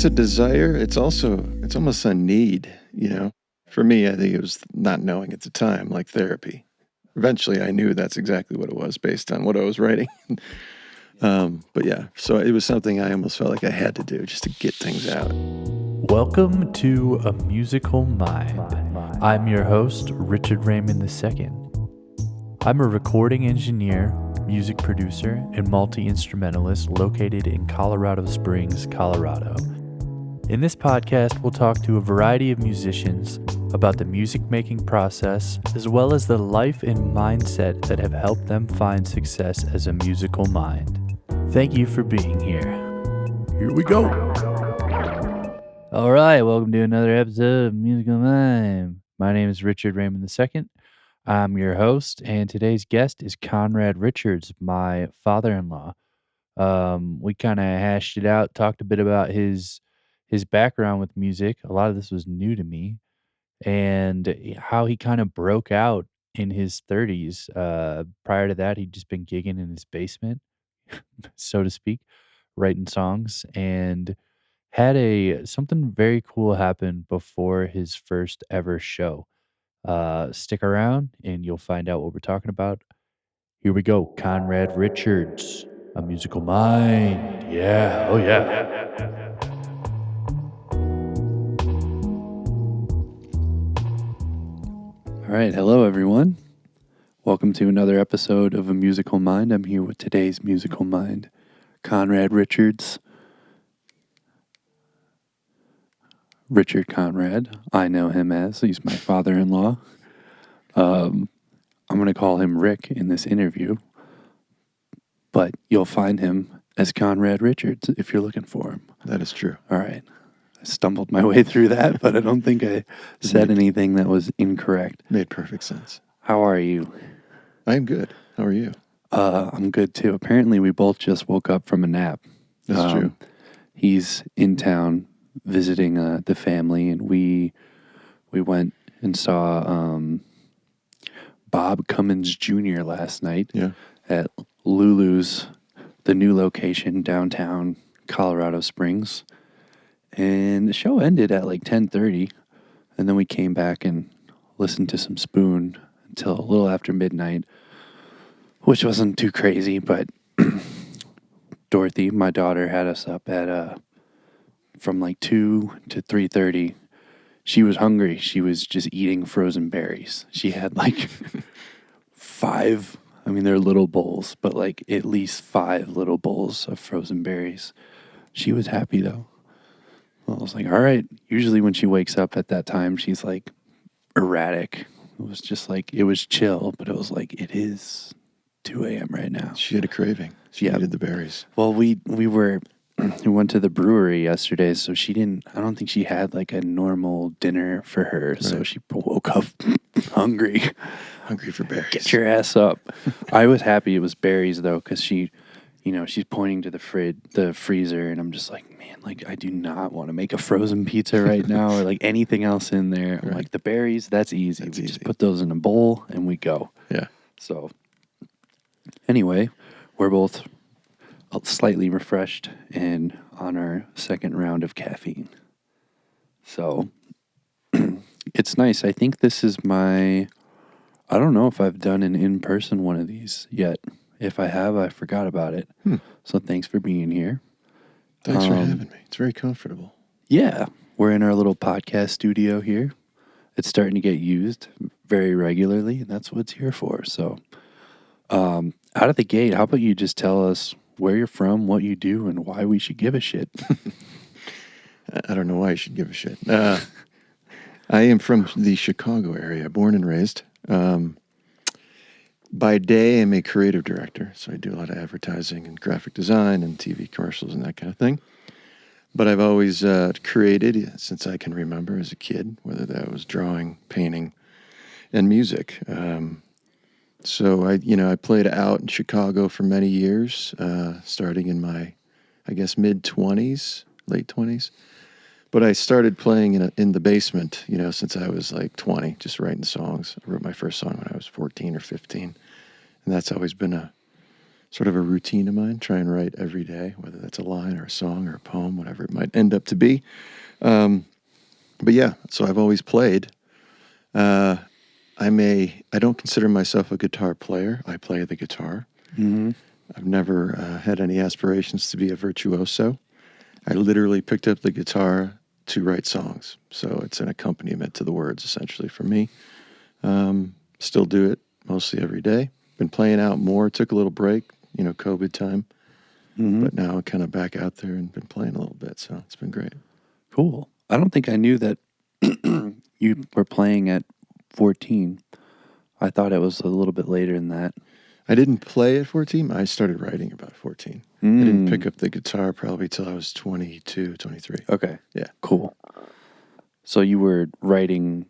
a desire. It's almost a need, For me, I think it was not knowing at the time, like therapy. Eventually, I knew that's exactly what it was based on what I was writing. But yeah, so it was something I almost felt like I had to do just to get things out. Welcome to A Musical Mind. I'm your host, Richard Raymond II. I'm a recording engineer, music producer, and multi-instrumentalist located in Colorado Springs, Colorado. In this podcast, we'll talk to a variety of musicians about the music-making process, as well as the life and mindset that have helped them find success as a musical mind. Thank you for being here. Here we go. All right, welcome to another episode of Musical Mind. My name is Richard Raymond II. I'm your host, and today's guest is Conrad Richards, my father-in-law. We kind of hashed it out, talked a bit about his background with music. A lot of this was new to me, and how he kind of broke out in his 30s. Prior to that, he'd just been gigging in his basement, so to speak, writing songs, and had something very cool happen before his first ever show. Stick around and you'll find out what we're talking about. Here we go. Conrad Richards, A Musical Mind. Yeah. Oh, yeah. All right. Hello, everyone. Welcome to another episode of A Musical Mind. I'm here with today's musical mind, Conrad Richards. Richard Conrad. I know him as. He's my father-in-law. I'm going to call him Rick in this interview, but you'll find him as Conrad Richards if you're looking for him. That is true. All right. I stumbled my way through that, but I don't think I said anything that was incorrect. Made perfect sense. How are you? I am good. How are you? I'm good too. Apparently, we both just woke up from a nap. That's true. He's in town visiting the family, and we went and saw Bob Cummins Jr. last night at Lulu's, the new location downtown Colorado Springs. And the show ended at like 10:30, and then we came back and listened to some Spoon until a little after midnight, which wasn't too crazy, but Dorothy, my daughter, had us up at from like 2 to 3:30. She was hungry. She was just eating frozen berries. She had like 5, they're little bowls, but like at least 5 little bowls of frozen berries. She was happy though. Well, I was like, all right. Usually when she wakes up at that time, she's like erratic. It was just like, it was chill, but it was like, it is 2 a.m. right now. She had a craving. She needed the berries. Well, we went to the brewery yesterday, so I don't think she had like a normal dinner for her. Right. So she woke up hungry. Hungry for berries. Get your ass up. I was happy it was berries though, because she's pointing to the freezer, and I'm just like, man, like I do not want to make a frozen pizza right now or like anything else in there. I'm like, the berries, that's easy. We just put those in a bowl and we go. Yeah. So anyway, we're both slightly refreshed and on our second round of caffeine. So it's nice. I think this is I don't know if I've done an in-person one of these yet. If I have, I forgot about it. So thanks for being here. Thanks for having me. It's very comfortable. Yeah. We're in our little podcast studio here. It's starting to get used very regularly, and that's what it's here for. So out of the gate, how about you just tell us where you're from, what you do, and why we should give a shit? I don't know why you should give a shit. I am from the Chicago area, born and raised. By day, I'm a creative director, so I do a lot of advertising and graphic design and TV commercials and that kind of thing. But I've always created since I can remember as a kid, whether that was drawing, painting, and music. So I played out in Chicago for many years, starting in my, mid-20s, late 20s. But I started playing in the basement, since I was like 20, just writing songs. I wrote my first song when I was 14 or 15. And that's always been a sort of a routine of mine. Try and write every day, whether that's a line or a song or a poem, whatever it might end up to be. But yeah, so I've always played. I don't consider myself a guitar player. I play the guitar. Mm-hmm. I've never had any aspirations to be a virtuoso. I literally picked up the guitar to write songs. So it's an accompaniment to the words, essentially, for me. Still do it mostly every day. Been playing out more. Took a little break, COVID time. Mm-hmm. But now kind of back out there and been playing a little bit. So it's been great. Cool. I don't think I knew that you were playing at 14. I thought it was a little bit later than that. I didn't play at 14. I started writing about 14. I didn't pick up the guitar probably till I was 22, 23. Okay. Yeah. Cool. So you were writing,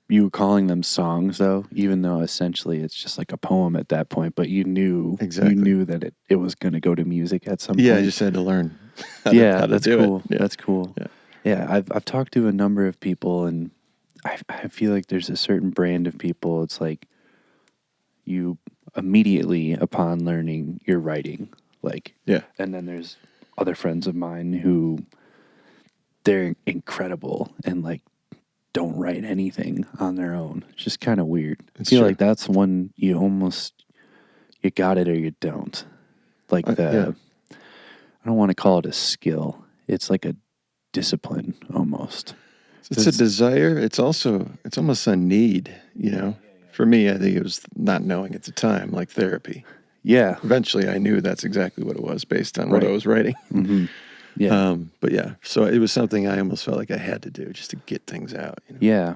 you were calling them songs though, even though essentially it's just like a poem at that point, but you knew that it was going to go to music at some point. Yeah, I just had to learn how to that's do cool. it. Yeah. That's cool. Yeah. Yeah, I've talked to a number of people, and I feel like there's a certain brand of people. It's like you immediately upon learning you're writing, and then there's other friends of mine who they're incredible and like don't write anything on their own. It's just kind of weird. I feel like that's one you got it or you don't. Like I don't want to call it a skill. It's like a discipline almost. It's a desire. It's almost a need, For me, I think it was not knowing at the time, like therapy. Yeah. Eventually I knew that's exactly what it was based on what I was writing. Mm-hmm. Yeah. But yeah, so it was something I almost felt like I had to do just to get things out. Yeah.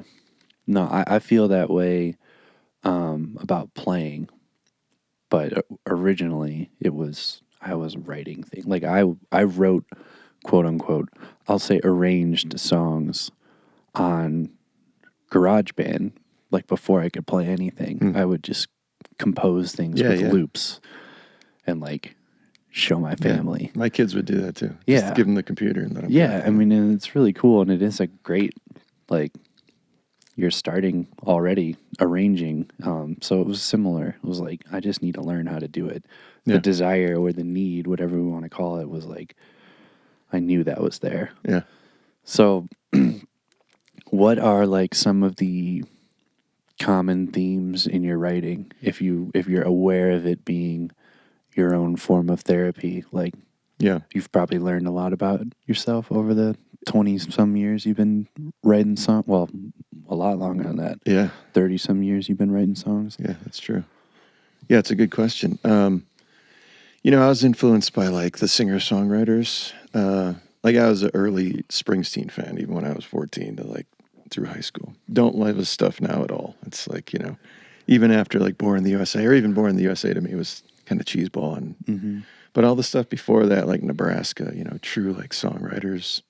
No, I feel that way about playing, but originally I was writing things. Like I wrote, quote unquote, I'll say arranged songs on GarageBand, like before I could play anything. I would just compose things with loops and like show my family. My kids would do that too. Yeah. Just give them the computer and let them play. I mean, and it's really cool, and it is a great, like, you're starting already arranging. So it was similar. It was like, I just need to learn how to do it. The desire or the need, whatever we want to call it, was like, I knew that was there. Yeah. So what are like some of the common themes in your writing, if you're aware of it being your own form of therapy? Like, you've probably learned a lot about yourself over the 20-some years you've been writing songs. Well, a lot longer than that. Yeah. 30-some years you've been writing songs. Yeah, that's true. Yeah, it's a good question. I was influenced by like the singer-songwriters. Like I was an early Springsteen fan, even when I was 14 to like through high school. Don't love his stuff now at all. It's like, even after like Born in the USA, or even Born in the USA to me was kind of cheeseball. And but all the stuff before that, like Nebraska, true like songwriters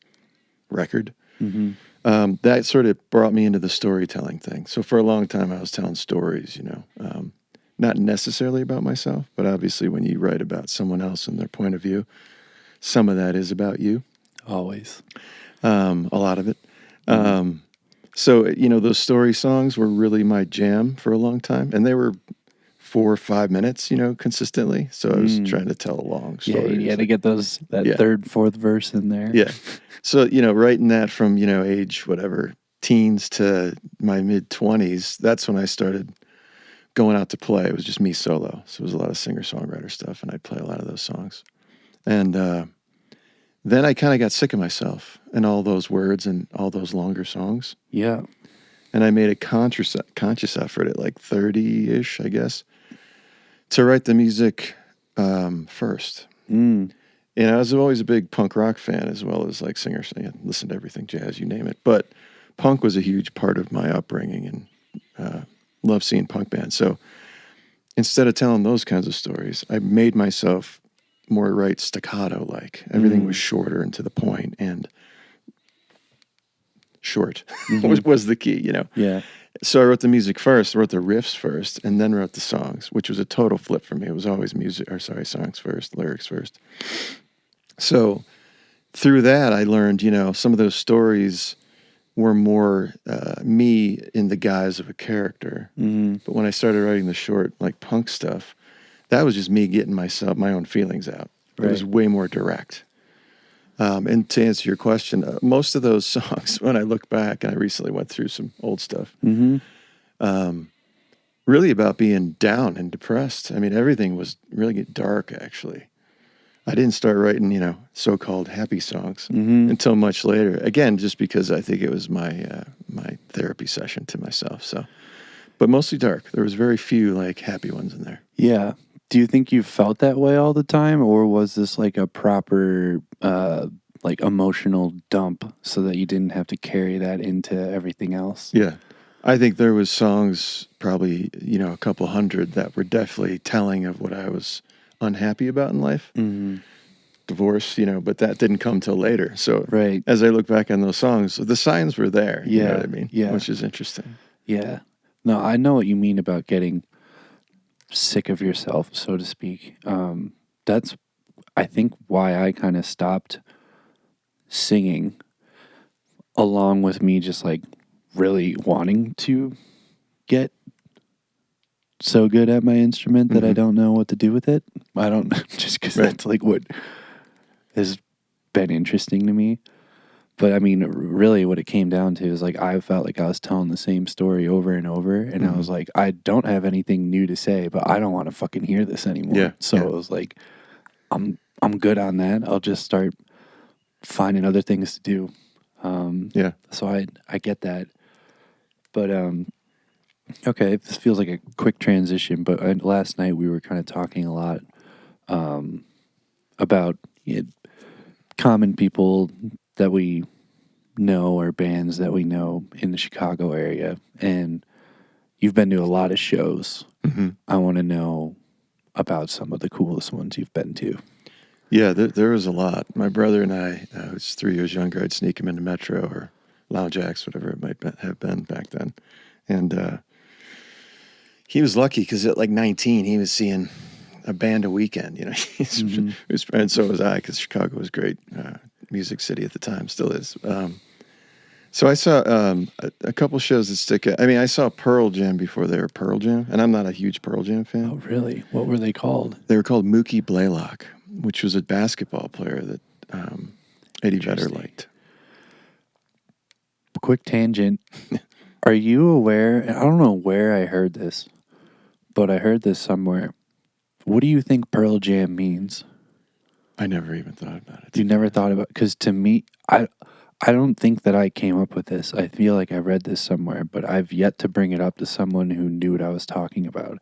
record, that sort of brought me into the storytelling thing. So for a long time I was telling stories, not necessarily about myself, but obviously when you write about someone else and their point of view, some of that is about you. Always. A lot of it. So, those story songs were really my jam for a long time. And they were 4 or 5 minutes, consistently. So I was trying to tell a long story. Yeah, you had to get that third, fourth verse in there. Yeah. So, writing that from, age, whatever, teens to my mid-20s, that's when I started going out to play. It was just me solo. So it was a lot of singer-songwriter stuff, and I'd play a lot of those songs. And then I kind of got sick of myself and all those words and all those longer songs. Yeah. And I made a conscious effort at like 30-ish, I guess, to write the music first. And I was always a big punk rock fan as well as like singers. I listened to everything, jazz, you name it. But punk was a huge part of my upbringing and loved seeing punk bands. So instead of telling those kinds of stories, I made myself more right staccato like. Everything was shorter and to the point, and short was the key, Yeah. So I wrote the music first, wrote the riffs first, and then wrote the songs, which was a total flip for me. It was always songs first, lyrics first. So through that, I learned, some of those stories were more me in the guise of a character. But when I started writing the short, like punk stuff, that was just me getting my own feelings out. It was way more direct. And to answer your question, most of those songs, when I look back, and I recently went through some old stuff, really about being down and depressed. I mean, everything was really dark, actually. I didn't start writing, so-called happy songs until much later. Again, just because I think it was my my therapy session to myself. So, but mostly dark. There was very few like happy ones in there. Yeah. Do you think you felt that way all the time, or was this like a proper like emotional dump so that you didn't have to carry that into everything else? Yeah. I think there was songs, probably, a couple hundred that were definitely telling of what I was unhappy about in life. Divorce, but that didn't come till later. So Right. as I look back on those songs, the signs were there. You know Yeah, what I mean? yeah. Which is interesting. Yeah. No, I know what you mean about getting sick of yourself, so to speak. That's, I think, why I kind of stopped singing, along with me just like really wanting to get so good at my instrument that I don't know what to do with it. I don't, just because that's like what has been interesting to me. But I mean, really what it came down to is like, I felt like I was telling the same story over and over. And I was like, I don't have anything new to say, but I don't want to fucking hear this anymore. Yeah. So it was like, I'm good on that. I'll just start finding other things to do. So I get that. But, okay, this feels like a quick transition, but last night we were kind of talking a lot, about common people that we know or bands that we know in the Chicago area, and you've been to a lot of shows. I want to know about some of the coolest ones you've been to. Yeah, there was a lot. My brother and I, who's 3 years younger, I'd sneak him into Metro or Lounge X, whatever it might have been back then. And he was lucky because at like 19, he was seeing a band a weekend. And so was I, because Chicago was great music city at the time, still is. So I saw a couple shows that stick out. I mean, I saw Pearl Jam before they were Pearl Jam, and I'm not a huge Pearl Jam fan. Oh, really? What were they called? They were called Mookie Blaylock, which was a basketball player that Eddie Vedder liked. Quick tangent. Are you aware? I don't know where I heard this, but I heard this somewhere. What do you think Pearl Jam means? I never even thought about it. You never thought about it? Because to me, I don't think that I came up with this. I feel like I read this somewhere, but I've yet to bring it up to someone who knew what I was talking about.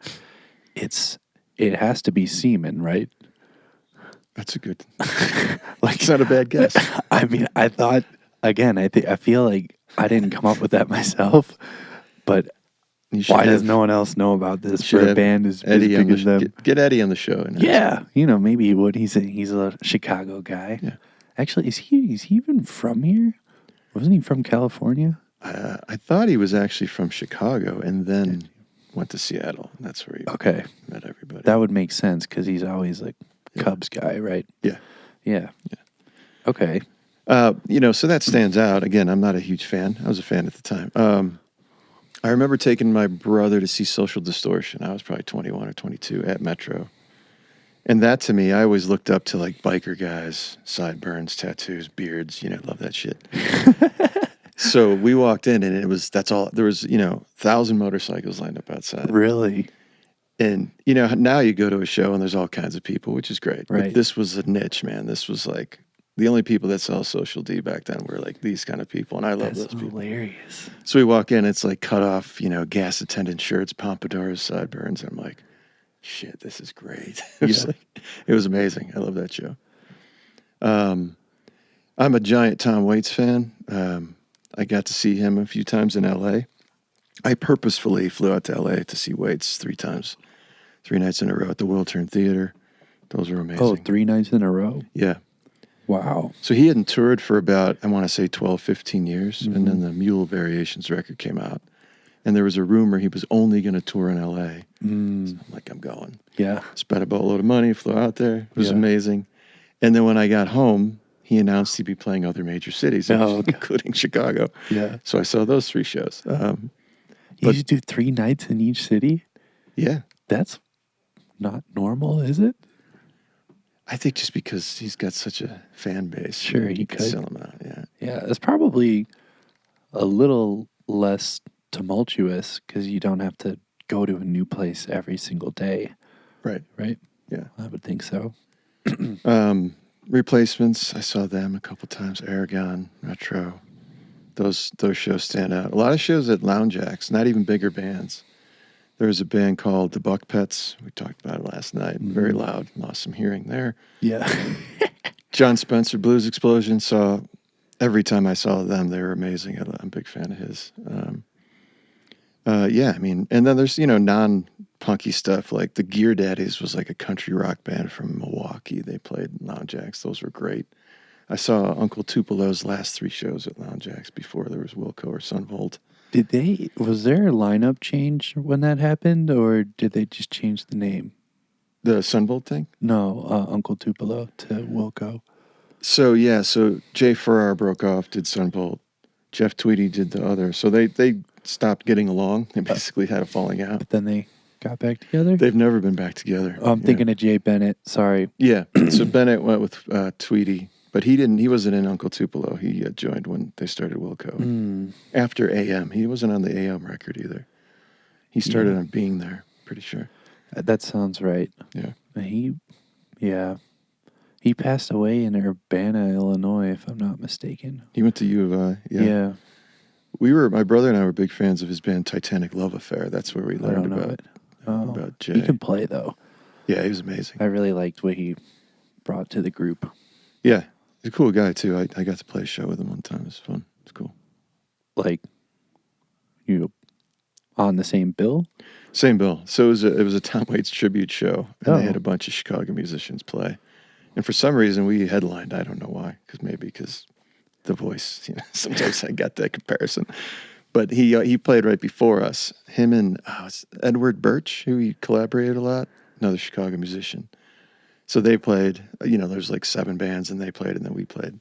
It has to be semen, right? That's a good, like, it's not a bad guess. I mean, I thought, again, I feel like I didn't come up with that myself, but why does no one else know about this for a band as big as them? Get Eddie on the show. Yeah, maybe he would. He's a Chicago guy. Yeah. Actually, is he even from here? Wasn't he from California? I thought he was actually from Chicago and then went to Seattle. That's where he met everybody. That would make sense because he's always like Cubs guy, right? Yeah. Okay. So that stands out. Again, I'm not a huge fan. I was a fan at the time. I remember taking my brother to see Social Distortion. I was probably 21 or 22 at Metro. And that, to me, I always looked up to like biker guys, sideburns, tattoos, beards, love that shit. So we walked in and that's all, there was, 1,000 motorcycles lined up outside. Really? And, now you go to a show and there's all kinds of people, which is great. Right. But this was a niche, man. This was like, the only people that saw Social D back then were like these kind of people. And I love those people. Hilarious. So we walk in, it's like cut off, gas attendant shirts, pompadours, sideburns. And I'm like, shit, this is great. It was amazing. I love that show. I'm a giant Tom Waits fan. I got to see him a few times in L.A. I purposefully flew out to L.A. to see Waits 3 nights in a row at the Wiltern Theater. Those were amazing. Oh, 3 nights in a row? Yeah. Wow. So he hadn't toured for about, I want to say 12, 15 years. And then the Mule Variations record came out. And there was a rumor he was only going to tour in L.A. So I'm like, I'm going. Yeah. Spent a boatload of money, flew out there. It was amazing. And then when I got home, he announced he'd be playing other major cities, including Chicago. Yeah. So I saw those 3 shows. You just do 3 nights in each city? Yeah. That's not normal, is it? I think just because he's got such a fan base. Sure, he you could could. sell him out, yeah. Yeah, it's probably a little less tumultuous because you don't have to go to a new place every single day, Right, right? yeah. I would think so. Replacements, I saw them a couple times. Aragon, Retro. Those shows stand out. A lot of shows at Lounge Acts, not even bigger bands. There was a band called the Buck Pets. We talked about it last night. Very loud. Lost some hearing there. Yeah. John Spencer, Blues Explosion. Every time I saw them, they were amazing. I'm a big fan of his. Yeah, I mean, and then there's, non-punky stuff. Like the Gear Daddies was like a country rock band from Milwaukee. They played Lounge Acts. Those were great. I saw Uncle Tupelo's last 3 shows at Lounge Acts before there was Wilco or Sunvolt. Was there a lineup change when that happened, or did they just change the name? The Sunvolt thing? No, Uncle Tupelo to Wilco. So Jay Farrar broke off, did Sunvolt. Jeff Tweedy did the other. So they stopped getting along. They basically had a falling out. But then they got back together? They've never been back together. Oh, I'm thinking of Jay Bennett. Sorry. Yeah. So Bennett went with Tweedy, but he wasn't in Uncle Tupelo. He joined when they started Wilco. After AM. He wasn't on the AM record either. He started on Being There, pretty sure. That sounds right. Yeah. He passed away in Urbana, Illinois, if I'm not mistaken. He went to U of I. Yeah. My brother and I were big fans of his band Titanic Love Affair. That's where we learned about Jay. He can play, though. Yeah, he was amazing. I really liked what he brought to the group. Yeah, he's a cool guy, too. I got to play a show with him one time. It was fun. It's cool. Like, you on the same bill? Same bill. So it was a Tom Waits tribute show, and Oh. they had a bunch of Chicago musicians play. And for some reason, we headlined. I don't know why, because the voice. Sometimes I got that comparison. But he played right before us. Him and it's Edward Birch, who he collaborated a lot, another Chicago musician. So they played. There's like 7 bands, and they played, and then we played,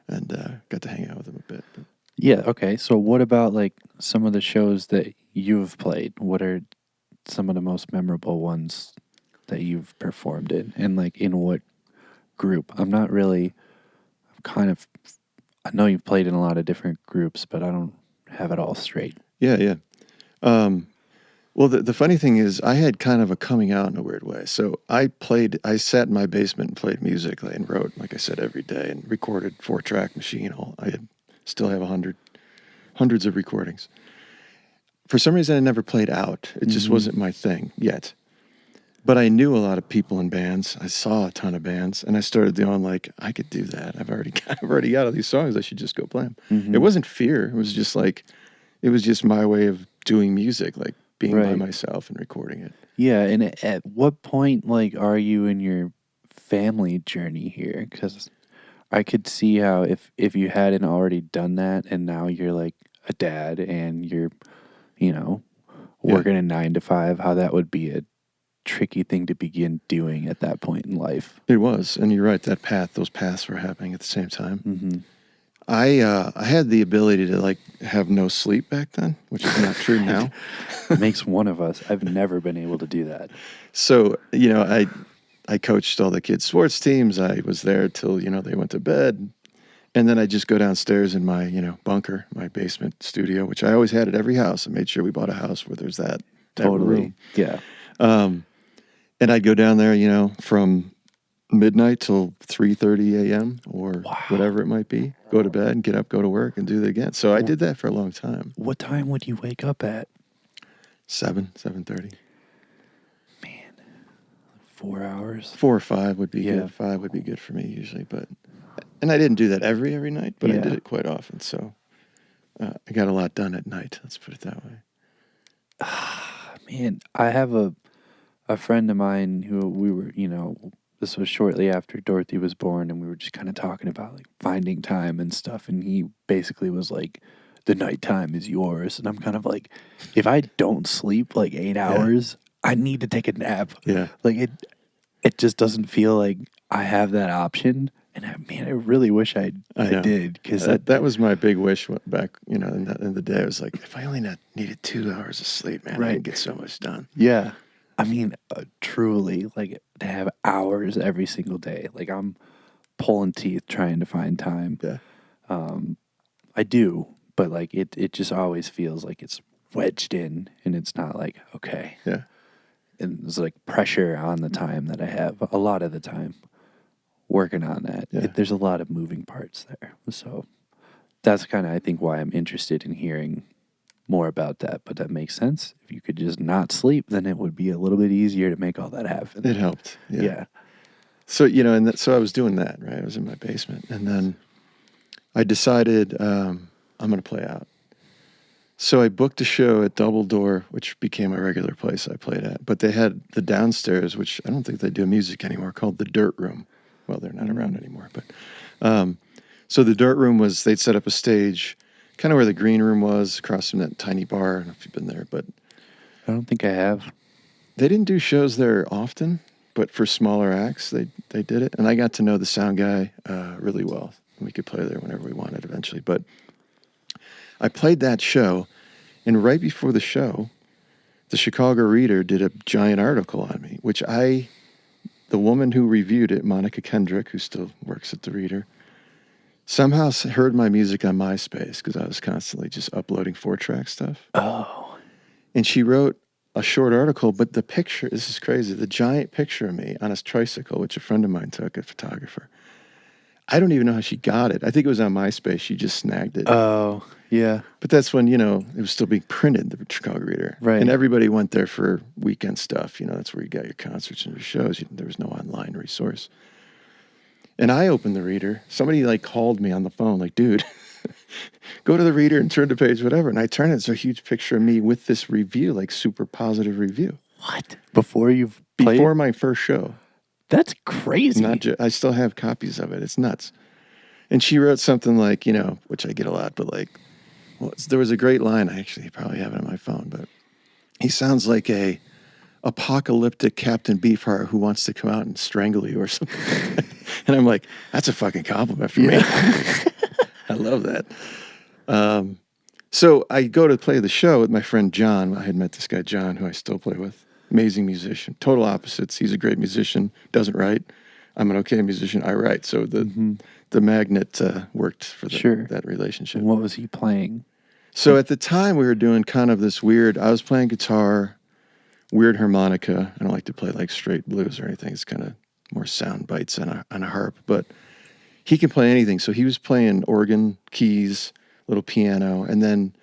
and got to hang out with them a bit. But. Yeah, okay. So what about, like, some of the shows that you've played? What are some of the most memorable ones that you've performed in? And, like, in what group? I know you've played in a lot of different groups, but I don't have it all straight. Yeah. Well, the funny thing is, I had kind of a coming out in a weird way. So I sat in my basement and played music and wrote, like I said, every day, and recorded 4-track machine. Still have hundreds of recordings. For some reason, I never played out. It just wasn't my thing yet. But I knew a lot of people in bands. I saw a ton of bands, and I started going like, I could do that. I've already got all these songs. I should just go play them. Mm-hmm. It wasn't fear. It was just my way of doing music, like being by myself and recording it. Yeah, and at what point, like, are you in your family journey here? Because I could see how if you hadn't already done that, and now you're like a dad and you're, working a 9 to 5, how that would be a tricky thing to begin doing at that point in life. It was, and you're right. Those paths were happening at the same time. Mm-hmm. I had the ability to like have no sleep back then, which is not true now. Makes one of us. I've never been able to do that. So I coached all the kids' sports teams. I was there till they went to bed, and then I just go downstairs in my bunker, my basement studio, which I always had at every house. I made sure we bought a house where there's that room. Yeah. And I'd go down there, from midnight till 3:30 a.m. or whatever it might be. Go to bed and get up, go to work, and do it again. So I did that for a long time. What time would you wake up at? 7:30. Man, 4 hours. 4 or 5 would be Yeah. good. 5 would be good for me usually, and I didn't do that every night, but I did it quite often. So I got a lot done at night. Let's put it that way. Man, I have a friend of mine who we were, this was shortly after Dorothy was born, and we were just kind of talking about like finding time and stuff, and he basically was like, the nighttime is yours. And I'm kind of like, if I don't sleep like 8 hours, I need to take a nap. Yeah. Like it just doesn't feel like I have that option. And I really wish I did, because that was my big wish back, in the day. I was like, if I only needed 2 hours of sleep, man, I could get so much done. Yeah. I mean, truly, like to have hours every single day. Like I'm pulling teeth trying to find time. Yeah. I do, but like it just always feels like it's wedged in, and it's not like okay. Yeah. And there's like pressure on the time that I have a lot of the time working on that. Yeah. There's a lot of moving parts there, so that's kind of I think why I'm interested in hearing more about that. But that makes sense. If you could just not sleep, then it would be a little bit easier to make all that happen. It helped. Yeah. Yeah. So, so I was doing that, right? I was in my basement. And then I decided I'm going to play out. So I booked a show at Double Door, which became a regular place I played at. But they had the downstairs, which I don't think they do music anymore, called the Dirt Room. Well, they're not around anymore. But so the Dirt Room was, they'd set up a stage kind of where the green room was, across from that tiny bar. I don't know if you've been there, but I don't think I have. they didn't do shows there often, but for smaller acts, they did it. And I got to know the sound guy really well. We could play there whenever we wanted eventually. But I played that show, and right before the show, the Chicago Reader did a giant article on me, which the woman who reviewed it, Monica Kendrick, who still works at the Reader, somehow heard my music on MySpace because I was constantly just uploading 4-track stuff. Oh. And she wrote a short article, but the picture, this is crazy, the giant picture of me on a tricycle, which a friend of mine took, a photographer. I don't even know how she got it. I think it was on MySpace. She just snagged it. Oh, yeah. But that's when, it was still being printed, the Chicago Reader. Right. And everybody went there for weekend stuff. That's where you got your concerts and your shows. There was no online resource. And I opened the Reader. Somebody called me on the phone, dude, go to the Reader and turn the page, whatever. And I turn it, it's a huge picture of me with this review, super positive review. What? Before you've played? Before my first show. That's crazy. I still have copies of it. It's nuts. And she wrote something which I get a lot, but there was a great line. I actually probably have it on my phone, but he sounds like a apocalyptic Captain Beefheart who wants to come out and strangle you or something. And I'm like, that's a fucking compliment for me. I love that. So I go to play the show with my friend John. I had met this guy, John, who I still play with. Amazing musician. Total opposites. He's a great musician. Doesn't write. I'm an okay musician. I write. So the magnet worked for that relationship. And what was he playing? So at the time we were doing kind of this weird, I was playing guitar, weird harmonica. I don't like to play straight blues or anything. It's kind of more sound bites on a harp, but he can play anything. So he was playing organ, keys, little piano, and then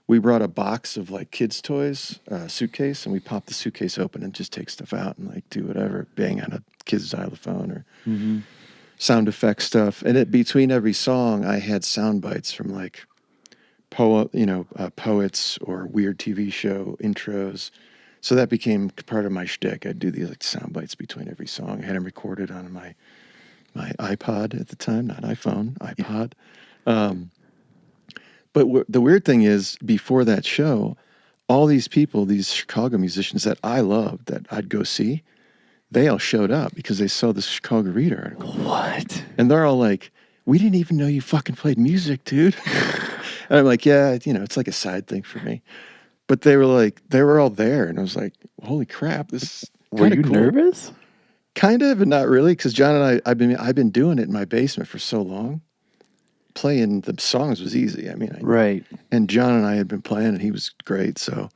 we brought a box of kids' toys, suitcase, and we popped the suitcase open and just take stuff out and do whatever, bang on a kid's xylophone or sound effect stuff. And between every song, I had sound bites from poets or weird TV show intros. So that became part of my shtick. I'd do these sound bites between every song. I had them recorded on my iPod at the time, not iPhone, iPod. But the weird thing is, before that show, all these people, these Chicago musicians that I loved, that I'd go see, they all showed up because they saw the Chicago Reader article. What? And they're all like, we didn't even know you fucking played music, dude. And I'm like, yeah, it's like a side thing for me. But they were all there. And I was like, holy crap, this is Were you cool. nervous? Kind of, but not really, because John and I've been doing it in my basement for so long. Playing the songs was easy. Right. And John and I had been playing, and he was great. So,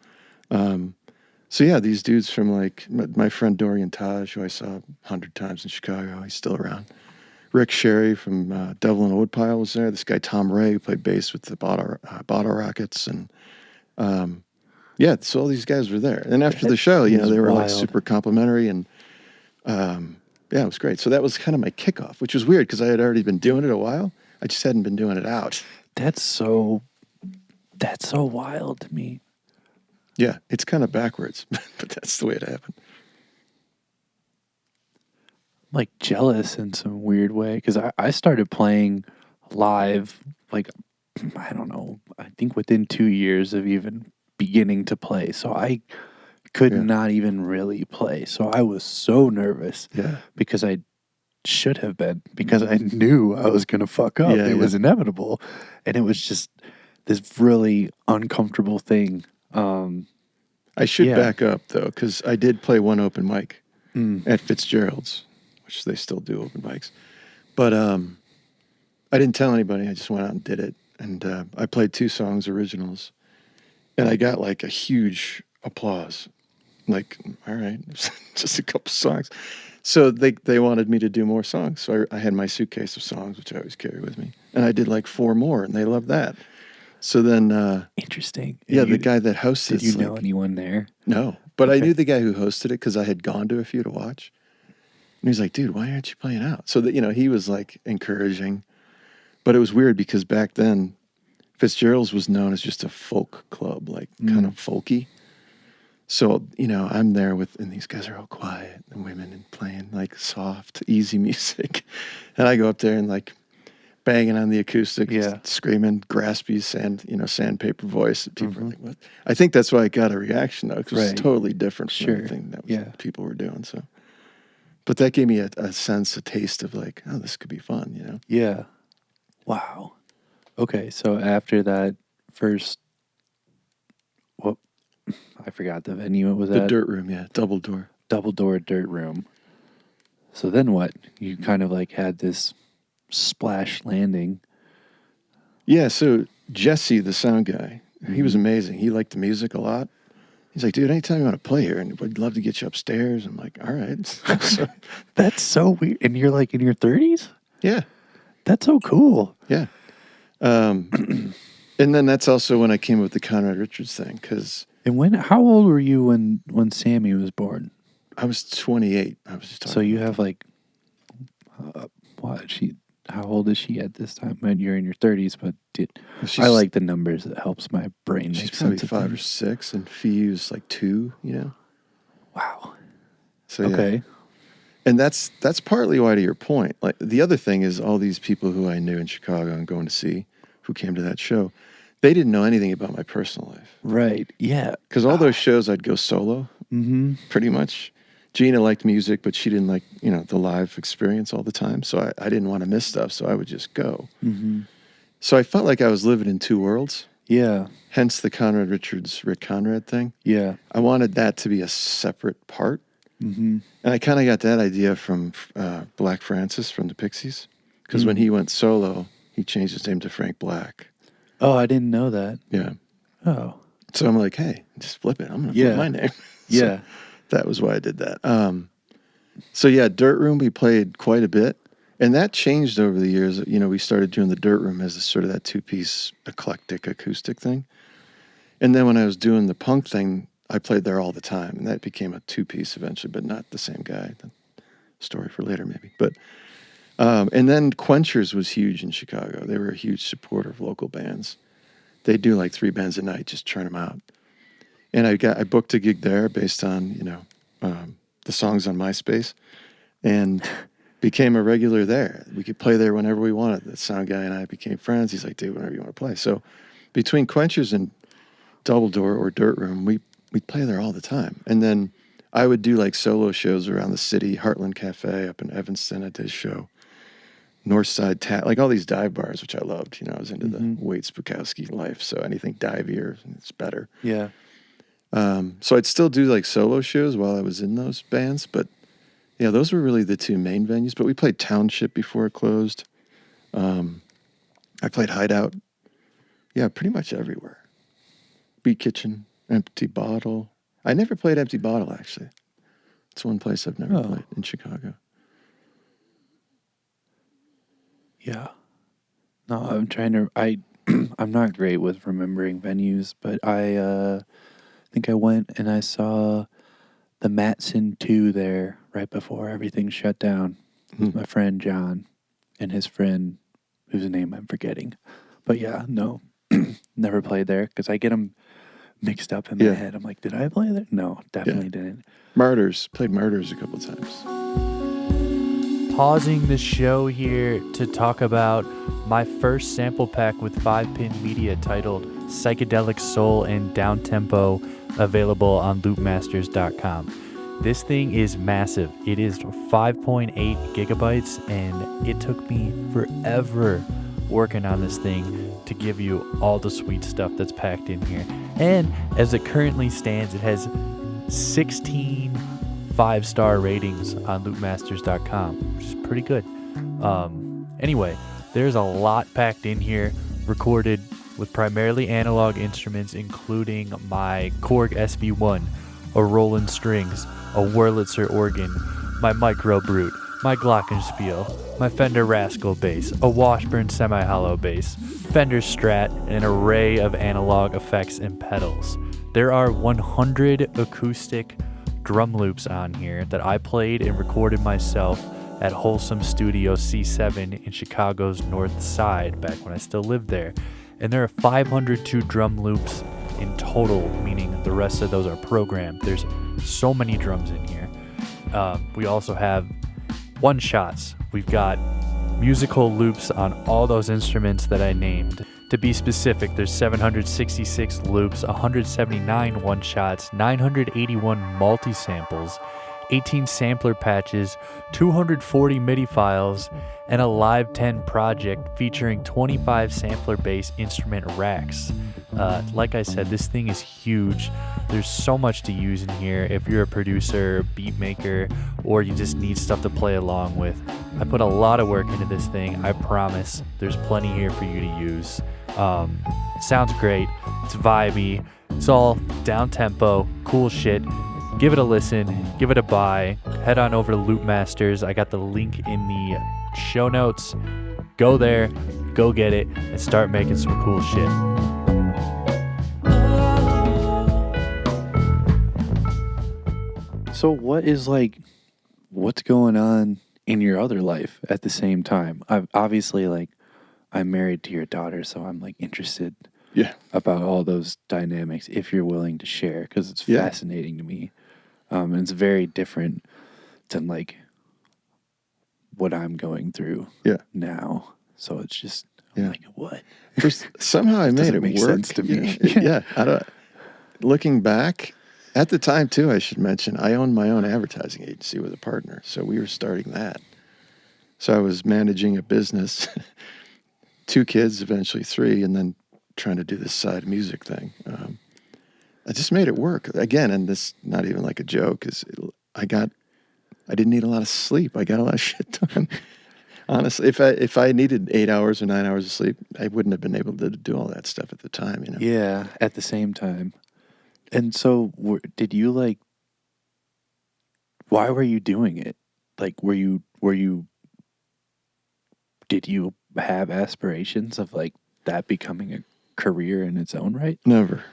yeah, these dudes from my friend Dorian Taj, who I saw 100 times in Chicago, he's still around. Rick Sherry from Devil in a Woodpile was there. This guy Tom Ray, who played bass with the Bottle Rockets, and so all these guys were there. And after the show, they were wild. super complimentary, and it was great. So that was kind of my kickoff, which was weird because I had already been doing it a while. I just hadn't been doing it out. That's so wild to me. Yeah, it's kind of backwards, but that's the way it happened. I'm jealous in some weird way because I started playing live I don't know, I think within 2 years of even beginning to play. So I could not even really play. So I was so nervous because I should have been, because I knew I was going to fuck up. It was inevitable. And it was just this really uncomfortable thing. I should Yeah. back up, though, because I did play one open mic Mm. at Fitzgerald's, which they still do open mics. But I didn't tell anybody. I just went out and did it. And I played 2 songs, originals. And I got like a huge applause. Like, all right, just a couple songs. So they wanted me to do more songs. So I had my suitcase of songs, which I always carry with me. And I did like 4 more, and they loved that. So then, Interesting. yeah, the guy that hosted. Did you know anyone there? No, but I Okay. knew the guy who hosted it because I had gone to a few to watch. And he was like, dude, why aren't you playing out? So that, he was like encouraging. But it was weird because back then, Fitzgerald's was known as just a folk club, like kind of folky. So, I'm there and these guys are all quiet and women and playing like soft, easy music. And I go up there and like banging on the acoustic, screaming graspy sandpaper voice. And people are like, what? I think that's why I got a reaction though, because it's totally different from anything that people were doing. So, but that gave me a sense, a taste of like, oh, this could be fun, Yeah. Wow. Okay, so after that first, I forgot the venue it was The at. Dirt Room, double door. Double door dirt room. So then what? You kind of like had this splash landing. Yeah, so Jesse, the sound guy, he was amazing. He liked the music a lot. He's like, dude, anytime you want to play here, and we'd love to get you upstairs. I'm like, all right. So, That's so weird. And you're like in your 30s? yeah. That's so cool. Yeah. And then that's also when I came up with the Conrad Richards thing, because And how old were you when Sammy was born? I was 28. I was just talking. So you have like, how old is she at this time? You're in your 30s, but I like the numbers. It helps my brain She's make probably sense of 5 or things. 6, and Fiu's like 2, Wow. So, yeah. Okay. And that's partly why, to your point, like the other thing is all these people who I knew in Chicago and going to see, who came to that show, they didn't know anything about my personal life. Right. Yeah. Because all those shows I'd go solo, pretty much. Gina liked music, but she didn't like, the live experience all the time. So I didn't want to miss stuff, so I would just go. So I felt like I was living in 2 worlds. Yeah. Hence the Conrad Richards, Rick Conrad thing. Yeah. I wanted that to be a separate part. And I kind of got that idea from Black Francis from the Pixies. Because when he went solo, he changed his name to Frank Black. Oh, I didn't know that. Yeah. Oh. So I'm like, hey, just flip it. I'm going to flip my name. Yeah. That was why I did that. So yeah, Dirt Room, we played quite a bit. And that changed over the years. We started doing the Dirt Room as sort of that 2-piece eclectic acoustic thing. And then when I was doing the punk thing, I played there all the time. And that became a 2-piece eventually, but not the same guy. Story for later, maybe. But and then Quenchers was huge in Chicago. They were a huge supporter of local bands. They do like 3 bands a night, just churn them out. And I booked a gig there based on the songs on MySpace, and became a regular there. We could play there whenever we wanted. The sound guy and I became friends. He's like, dude, whenever you want to play. So between Quenchers and Double Door or Dirt Room, we'd play there all the time. And then I would do like solo shows around the city. Heartland Cafe up in Evanston, I did a show. Northside like all these dive bars, which I loved. I was into the Wade Spukowski life, so anything divier, it's better. Yeah. So I'd still do like solo shows while I was in those bands, but yeah, those were really the 2 main venues. But we played Township before it closed. I played Hideout. Yeah, pretty much everywhere. Beat Kitchen, Empty Bottle. I never played Empty Bottle, actually. It's one place I've never played in Chicago. Yeah. No, I'm trying to. I'm not great with remembering venues, but I think I went and I saw the Matson 2 there right before everything shut down with my friend John and his friend, whose name I'm forgetting. But yeah, no, never played there because I get them mixed up in my head. I'm like, did I play there? No, definitely didn't. Played Martyrs a couple times. Pausing the show here to talk about my first sample pack with 5-pin media titled Psychedelic Soul and Downtempo, available on loopmasters.com. This thing is massive. It is 5.8 gigabytes, and it took me forever working on this thing to give you all the sweet stuff that's packed in here. And as it currently stands, it has 16 5-star ratings on loopmasters.com, which is pretty good. Anyway, there's a lot packed in here, recorded with primarily analog instruments, including my Korg SV1, a Roland Strings, a Wurlitzer organ, my Micro Brute, my Glockenspiel, my Fender Rascal bass, a Washburn semi-hollow bass, Fender Strat, and an array of analog effects and pedals. There are 100 acoustic drum loops on here that I played and recorded myself at Wholesome Studio C7 in Chicago's North Side back when I still lived there. And there are 502 drum loops in total, meaning the rest of those are programmed. There's so many drums in here. We also have one-shots. We've got musical loops on all those instruments that I named. To be specific, there's 766 loops, 179 one-shots, 981 multi-samples, 18 sampler patches, 240 MIDI files, and a Live 10 project featuring 25 sampler bass instrument racks. Like I said, this thing is huge. There's so much to use in here if you're a producer, beat maker, or you just need stuff to play along with. I put a lot of work into this thing. I promise there's plenty here for you to use. Sounds great. It's vibey. It's all down tempo, cool shit. Give it a listen, give it a buy. Head on over to Loopmasters. I got the link in the show notes. Go there, go get it, and start making some cool shit. So what's going on in your other life at the same time? I'm married to your daughter, so I'm interested about all those dynamics if you're willing to share, because it's fascinating to me. And it's very different than what I'm going through now. So it's just what? Somehow I made it make work sense to me. Looking back, at the time too, I should mention I owned my own advertising agency with a partner, so we were starting that. So I was managing a business, 2 kids, eventually 3, and then trying to do this side music thing. I just made it work again, and this not even like a joke. I didn't need a lot of sleep. I got a lot of shit done. Honestly, if I needed 8 hours or 9 hours of sleep, I wouldn't have been able to do all that stuff at the time. Yeah, at the same time. And so, did you why were you doing it? Did you have aspirations of that becoming a career in its own right? Never.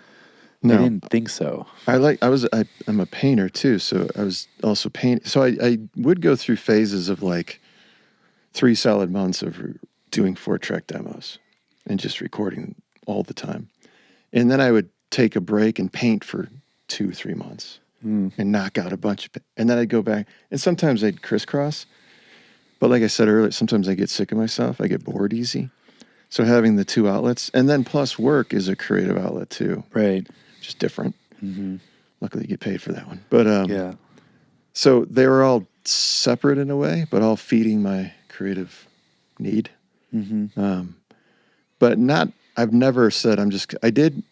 No. I didn't think so. I'm a painter too, so I was also painting. So I would go through phases of 3 solid months of doing 4-track demos and just recording all the time. And then I would take a break and paint for 2-3 months and knock out a bunch of, and then I'd go back, and sometimes I'd crisscross. But like I said earlier, sometimes I get sick of myself. I get bored easy. So having the 2 outlets, and then plus work is a creative outlet too. Right. Just different. Mm-hmm. Luckily you get paid for that one. But so they were all separate in a way, but all feeding my creative need. Mm-hmm. But I've never said I did,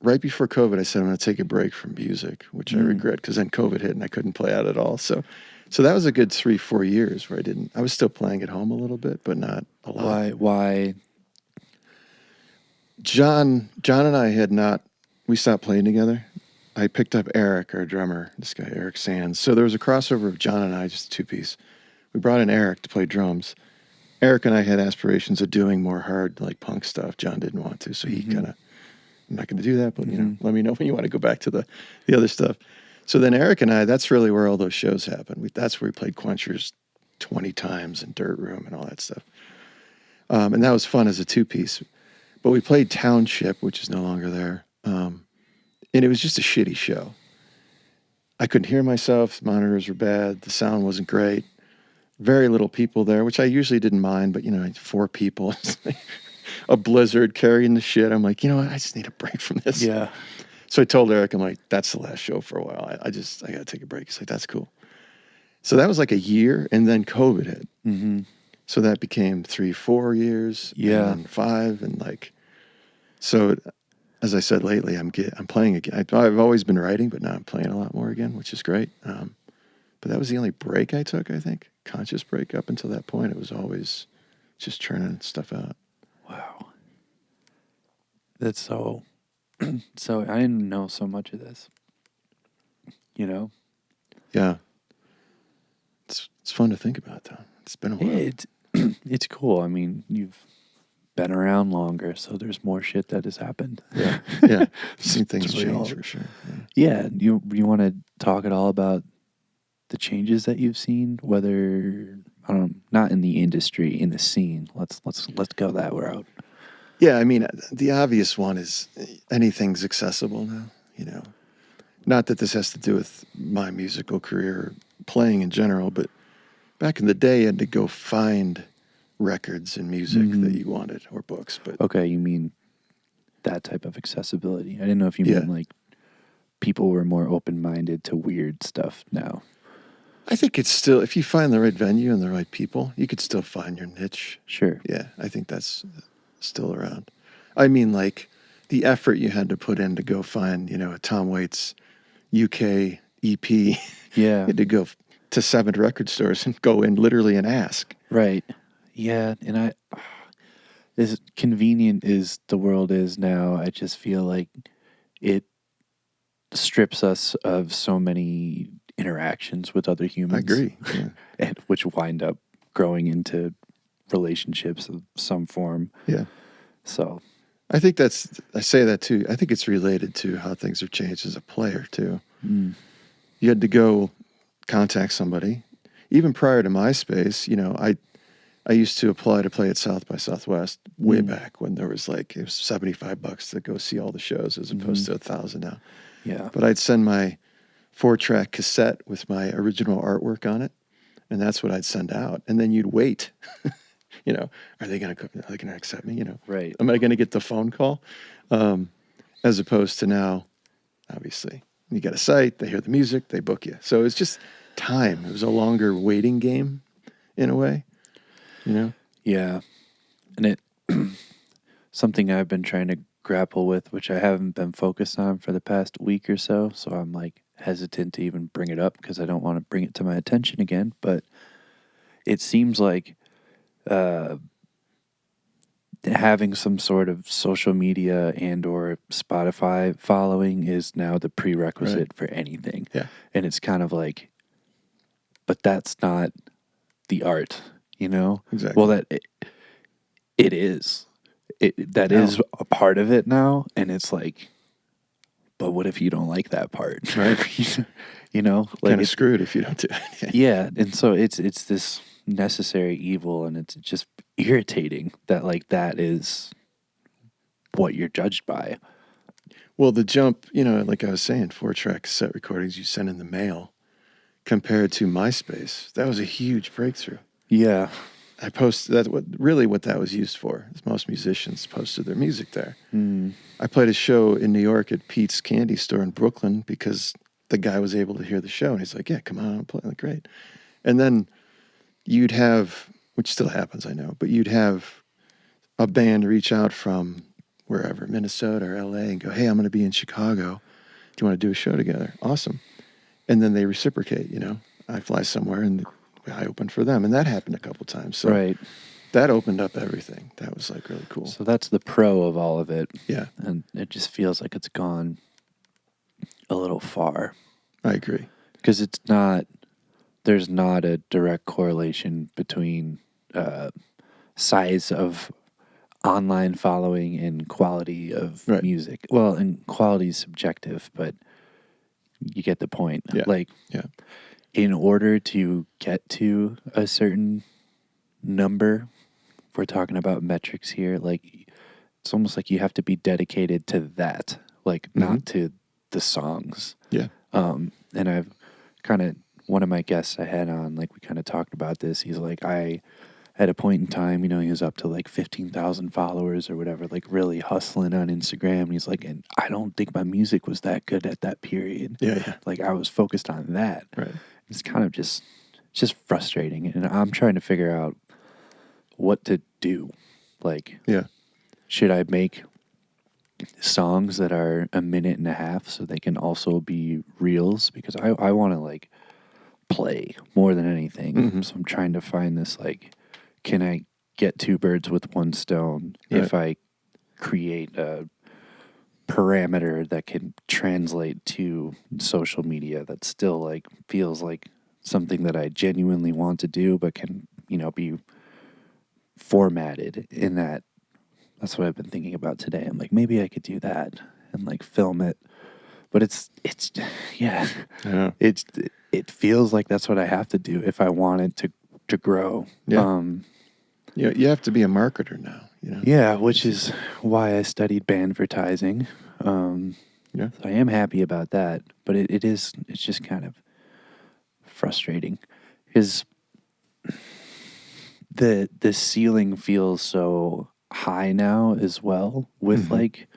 right before COVID, I said I'm going to take a break from music, which I regret, because then COVID hit and I couldn't play out at all. So that was a good 3-4 years where I was still playing at home a little bit, but not a lot. Why? John and I we stopped playing together. I picked up Eric, our drummer, this guy, Eric Sands. So there was a crossover of John and I, just a 2-piece. We brought in Eric to play drums. Eric and I had aspirations of doing more hard, punk stuff. John didn't want to, so he kind of, I'm not going to do that, but, let me know when you want to go back to the other stuff. So then Eric and I, that's really where all those shows happened. That's where we played Quenchers 20 times and Dirt Room and all that stuff. And that was fun as a 2-piece. But we played Township, which is no longer there. And it was just a shitty show. I couldn't hear myself. Monitors were bad. The sound wasn't great. Very little people there, which I usually didn't mind. But, 4 people. A blizzard carrying the shit. I'm like, I just need a break from this. Yeah. So I told Eric, I'm like, that's the last show for a while. I got to take a break. He's like, that's cool. So that was a year, and then COVID hit. Mm-hmm. So that became 3-4 years, Yeah. and then 5, and like, so as I said lately, I'm playing again. I've always been writing, but now I'm playing a lot more again, which is great. But that was the only break I took, I think, conscious break. Up until that point, it was always just churning stuff out. Wow. That's so, so I didn't know so much of this, you know? Yeah, it's fun to think about, though. It's been a while. It's cool. I mean, you've been around longer, so there's more shit that has happened. Yeah, yeah. Seen things It's real. change for sure. Yeah. You want to talk at all about the changes that you've seen, whether I don't know, not in the industry, in the scene. Let's go that route. Yeah, I mean, the obvious one is anything's accessible now, you know. Not that this has to do with my musical career or playing in general, but back in the day, you had to go find records and music that you wanted or books. But Okay, you mean that type of accessibility. I didn't know if you Yeah. mean like people were more open-minded to weird stuff now. I think it's still, if you find the right venue and the right people, you could still find your niche. Sure. Yeah, I think that's still around. I mean, like the effort you had to put in to go find, you know, a Tom Waits UK EP. You Yeah. had to go to 7 record stores and go in literally and ask. Right. Yeah, and as convenient as the world is now, I just feel like it strips us of so many interactions with other humans. I agree. Yeah. And which wind up growing into relationships of some form. Yeah. So, I think I say that too. I think it's related to how things have changed as a player too. You had to go contact somebody. Even prior to MySpace, you know, I used to apply to play at South by Southwest way back when there was like, it was $75 to go see all the shows as opposed to $1,000 now. yeah. But I'd send my 4-track cassette with my original artwork on it, and that's what I'd send out. And then you'd wait. You know, are they going to accept me? You know, Right. am I going to get the phone call? As opposed to now, obviously, you get a site, they hear the music, they book you. So it's just time. It was a longer waiting game in a way, you know? Yeah. And it something I've been trying to grapple with, which I haven't been focused on for the past week or so. So I'm like hesitant to even bring it up because I don't want to bring it to my attention again. But it seems like having some sort of social media and or Spotify following is now the prerequisite for anything. Yeah. And it's kind of like, but that's not the art, you know? Exactly. Well, it is. That is a part of it now, and it's like, but what if you don't like that part? Right. You know? Like Kind of screwed if you don't do it. yeah, and so it's this necessary evil, and it's just irritating that like that is what you're judged by. Well, the jump, you know, like I was saying, 4-track cassette recordings you send in the mail compared to MySpace, that was a huge breakthrough. Yeah. I posted that. What that was used for is most musicians posted their music there. I played a show in New York at Pete's Candy Store in Brooklyn because the guy was able to hear the show, and he's like, "Yeah, come on, I'll play." I'm like, great. And then you'd have, which still happens, I know, but you'd have a band reach out from wherever, Minnesota or LA, and go, "Hey, I'm going to be in Chicago. Do you want to do a show together?" Awesome. And then they reciprocate. You know, I fly somewhere and I opened for them, and that happened a couple times. So Right. that opened up everything. That was like really cool. So that's the pro of all of it. Yeah, And it just feels like it's gone a little far. I agree. Because there's not a direct correlation between size of online following and quality of Right. music. Well, and quality is subjective, but you get the point. Yeah. Like, Yeah. in order to get to a certain number, if we're talking about metrics here, like it's almost like you have to be dedicated to that, like not to the songs. Yeah. And I've kind of, one of my guests I had on, like we kind of talked about this. He's like, I at a point in time, you know, he was up to like 15,000 followers or whatever, like really hustling on Instagram. And he's like, and I don't think my music was that good at that period. Yeah. Like I was focused on that. Right. It's kind of just frustrating. And I'm trying to figure out what to do. Like, Yeah. should I make songs that are a minute and a half so they can also be reels? Because I want to like play more than anything. Mm-hmm. So I'm trying to find this like, can I get two birds with one stone if I create a parameter that can translate to social media that still like feels like something that I genuinely want to do, but can, be formatted in that. That's what I've been thinking about today. I'm like, maybe I could do that and like film it, but it's yeah, I know. it feels like that's what I have to do if I want it to grow. Yeah. You have to be a marketer now. Yeah, which is why I studied bandvertising. Yeah. So I am happy about that, but it's just kind of frustrating because the ceiling feels so high now as well with Mm-hmm. like,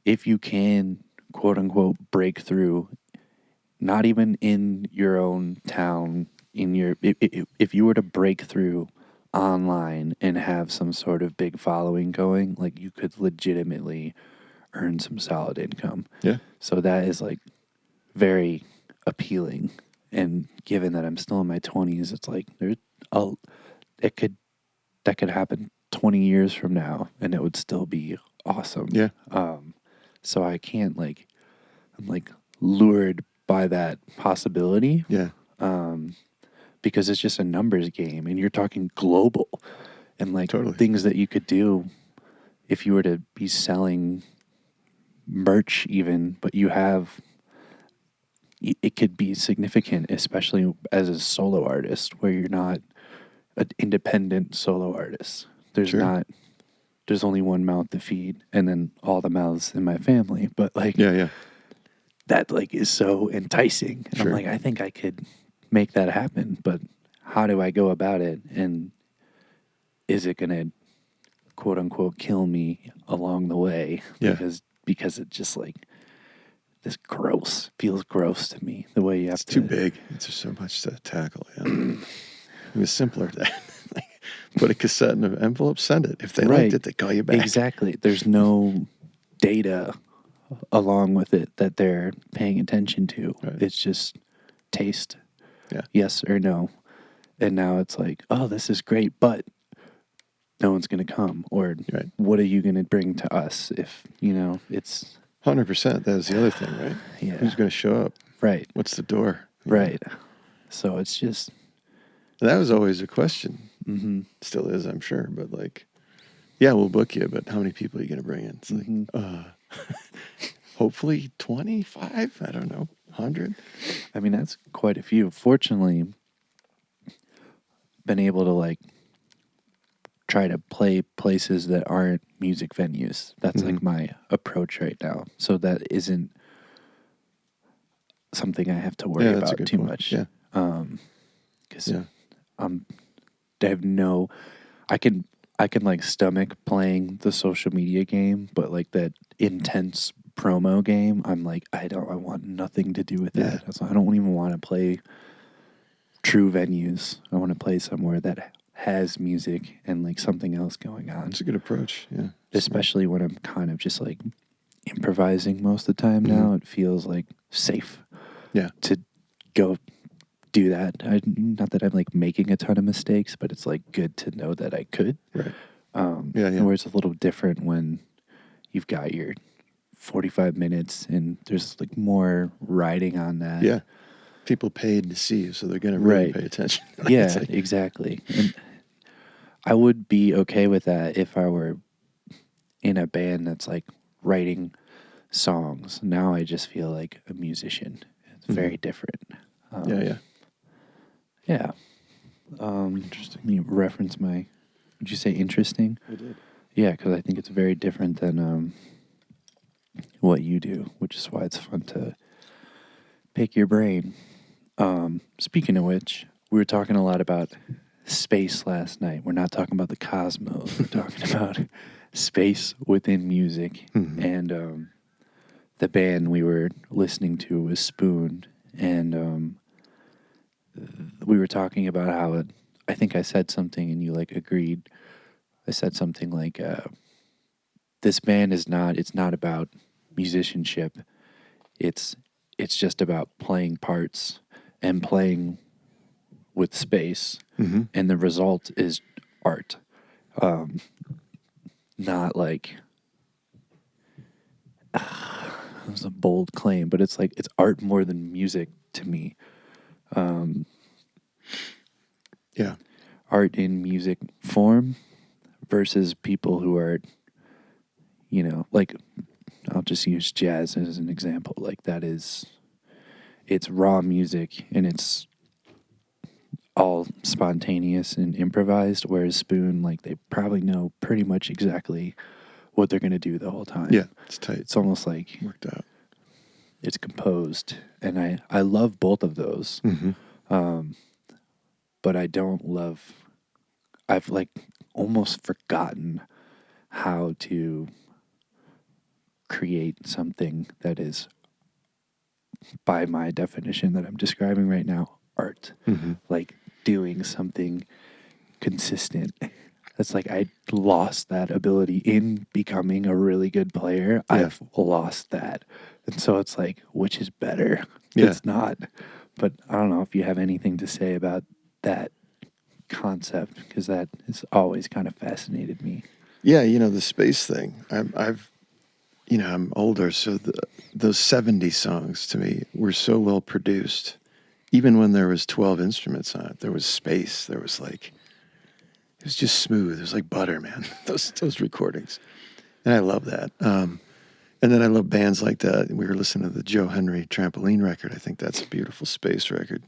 if you can quote unquote break through, not even in your own town, if you were to break through online and have some sort of big following going, like you could legitimately earn some solid income. Yeah. So that is like very appealing. And given that I'm still in my 20s, it's like a it could that could happen 20 years from now and it would still be awesome. Yeah. So I can't like, I'm like lured by that possibility. Yeah. Because it's just a numbers game and you're talking global and like Totally. things that you could do if you were to be selling merch even, but it could be significant, especially as a solo artist where you're not an independent solo artist. Sure. There's only one mouth to feed and then all the mouths in my family, but like Yeah. that like is so enticing. Sure. I'm like, I think I could make that happen, but how do I go about it? And is it going to quote unquote kill me along the way? Yeah. Because it just like this feels gross to me the way you have It's to. too big. It's just so much to tackle. Yeah. It was simpler than like, put a cassette in an envelope, send it. If they liked it, they call you back. Exactly. There's no data along with it that they're paying attention to. Right. It's just taste. Yeah. Yes or no. And now it's like, oh, this is great, but no one's going to come. Or Right. what are you going to bring to us if, it's 100%. That was the other thing, right? Yeah. Who's going to show up? Right. What's the door? Right. So it's just. That was always a question. Mm-hmm. Still is, I'm sure. But like, yeah, we'll book you, but how many people are you going to bring in? It's like, hopefully 25. I don't know, 100. I mean, that's quite a few. Fortunately, been able to like try to play places that aren't music venues. That's like my approach right now. So that isn't something I have to worry Yeah, that's a about good too point. much. Yeah. Because I have no, I can like stomach playing the social media game, but like that intense promo game, I'm like, I want nothing to do with that. Yeah. So I don't even want to play true venues. I want to play somewhere that has music and like something else going on. That's a good approach. Yeah. Especially when I'm kind of just like improvising most of the time now. It feels like safe. Yeah. To go do that. Not that I'm like making a ton of mistakes, but it's like good to know that I could. Right. Yeah. Where it's a little different when you've got your 45 minutes and there's like more riding on that. Yeah. People paid to see you, so they're going to really pay attention. Yeah, exactly. And I would be okay with that if I were in a band that's like writing songs. Now I just feel like a musician. It's very different. Yeah. Yeah. Interesting. Let me reference my. Would you say interesting? I did. Yeah, because I think it's very different than what you do, which is why it's fun to pick your brain. Speaking of which, we were talking a lot about space last night. We're not talking about the cosmos. We're talking about space within music. And the band we were listening to was Spoon. And we were talking about how I think I said something and you like agreed. I said something like, this band it's not about musicianship. It's just about playing parts and playing with space, Mm-hmm. and the result is art. Not like it was a bold claim, but it's like it's art more than music to me. Yeah. Art in music form versus people who are, like I'll just use jazz as an example. Like it's raw music and it's all spontaneous and improvised, whereas Spoon, like they probably know pretty much exactly what they're gonna do the whole time. Yeah. It's tight. It's almost like Worked out. it's composed, and I love both of those. Mm-hmm. But I don't love. I've like almost forgotten how to create something that is, by my definition that I'm describing right now, art. Mm-hmm. Like doing something consistent. It's like I lost that ability in becoming a really good player. Yeah. I've lost that. And so it's like, which is better? Yeah. It's not. But I don't know if you have anything to say about that concept, because that has always kind of fascinated me. Yeah, the space thing. I'm older, so those 70 songs to me were so well produced. Even when there was 12 instruments on it, there was space. There was like, it was just smooth. It was like butter, man. those recordings, and I love that. And then I love bands like that. We were listening to the Joe Henry Trampoline record. I think that's a beautiful space record.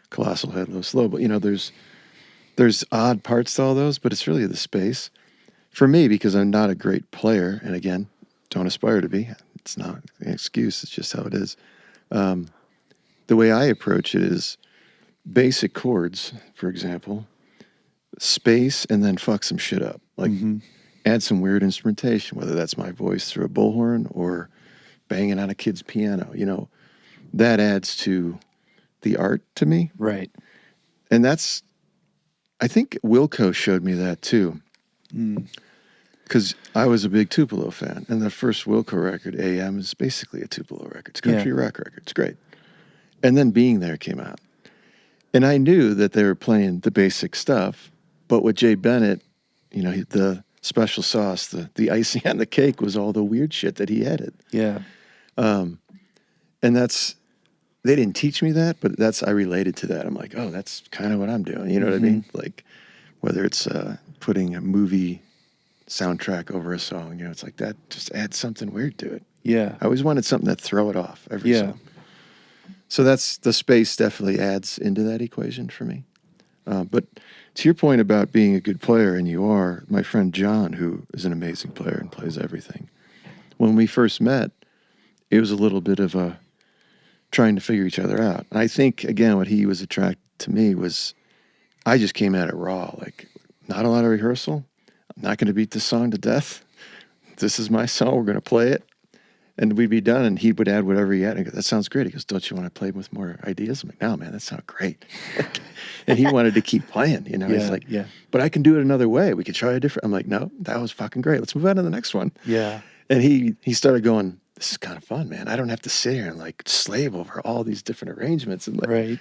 Colossal Head, Low Slow. But there's odd parts to all those, but it's really the space. For me, because I'm not a great player, and again, don't aspire to be. It's not an excuse. It's just how it is. The way I approach it is basic chords, for example, space, and then fuck some shit up. Like add some weird instrumentation, whether that's my voice through a bullhorn or banging on a kid's piano. That adds to the art to me. Right. And I think Wilco showed me that too. Because I was a big Tupelo fan, and the first Wilco record, AM, is basically a Tupelo record. It's country rock record. It's great. And then Being There came out. And I knew that they were playing the basic stuff, but with Jay Bennett, the special sauce, the icing on the cake was all the weird shit that he added. Yeah. And they didn't teach me that, but I related to that. I'm like, oh, that's kind of what I'm doing. You know what I mean? Like, whether it's putting a movie soundtrack over a song, it's like that, just add something weird to it. Yeah. I always wanted something that throw it off every song. So that's the space definitely adds into that equation for me. But to your point about being a good player, and you are, my friend John, who is an amazing player and plays everything. When we first met, it was a little bit of a trying to figure each other out. And I think, again, what he was attracted to me was I just came at it raw, like not a lot of rehearsal. I'm not going to beat this song to death. This is my song. We're going to play it. And we'd be done, and he would add whatever he had. And I go, that sounds great. He goes, don't you want to play with more ideas? I'm like, no, man, that sounds great. And he wanted to keep playing, He's like, but I can do it another way. We could try a different. I'm like, no, that was fucking great. Let's move on to the next one. Yeah. And he started going, this is kind of fun, man. I don't have to sit here and like slave over all these different arrangements. And like, Right.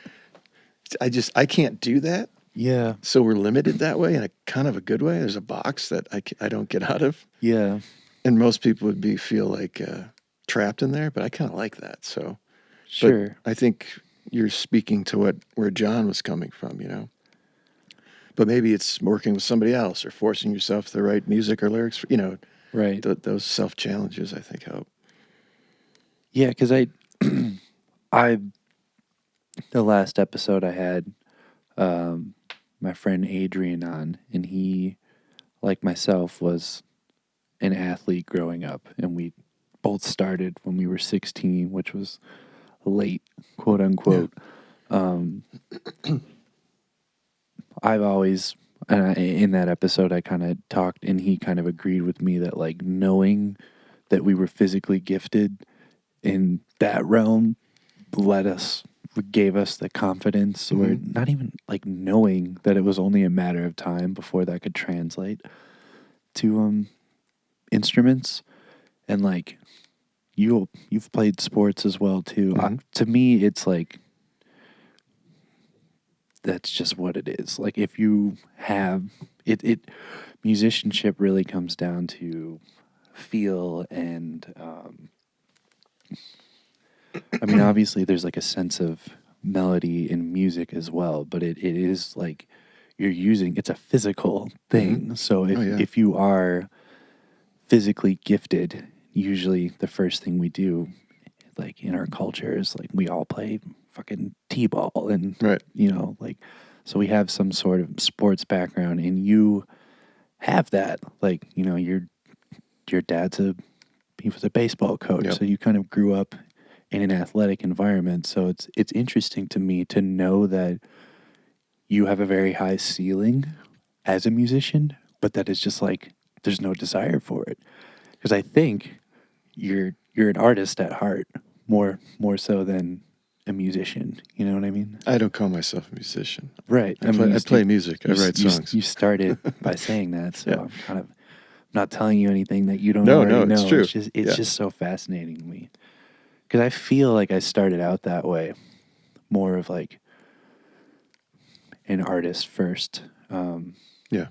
I can't do that. Yeah. So we're limited that way in a kind of a good way. There's a box that I don't get out of. Yeah. And most people would feel like trapped in there, but I kind of like that. So, Sure. but I think you're speaking to where John was coming from, But maybe it's working with somebody else or forcing yourself to write music or lyrics, Right. Those self challenges, I think, help. Yeah, because the last episode I had my friend Adrian on, and he, like myself, was an athlete growing up, and we both started when we were 16, which was late, quote unquote. Yeah. I've always, in that episode, I kind of talked, and he kind of agreed with me that like knowing that we were physically gifted in that realm let us gave us the confidence, or not even like knowing that it was only a matter of time before that could translate to instruments. And like you've played sports as well too. To me, it's like that's just what it is. Like if you have it musicianship really comes down to feel and I mean, obviously there's like a sense of melody in music as well, but it is like you're using, it's a physical thing. So if you are physically gifted, usually the first thing we do, like in our culture, is like we all play fucking t-ball and you know, like, so we have some sort of sports background, and you have that. Like, you know, your dad's he was a baseball coach, so you kind of grew up in an athletic environment. So it's interesting to me to know that you have a very high ceiling as a musician, but that it's just like there's no desire for it. Because I think you're an artist at heart, more so than a musician. You know what I mean? I don't call myself a musician. Right. I play music. I write songs. You started by saying that, so I'm kind of not telling you anything that you don't No, already know. it's true. It's just so fascinating to me. Because I feel like I started out that way, more of like an artist first. Yeah.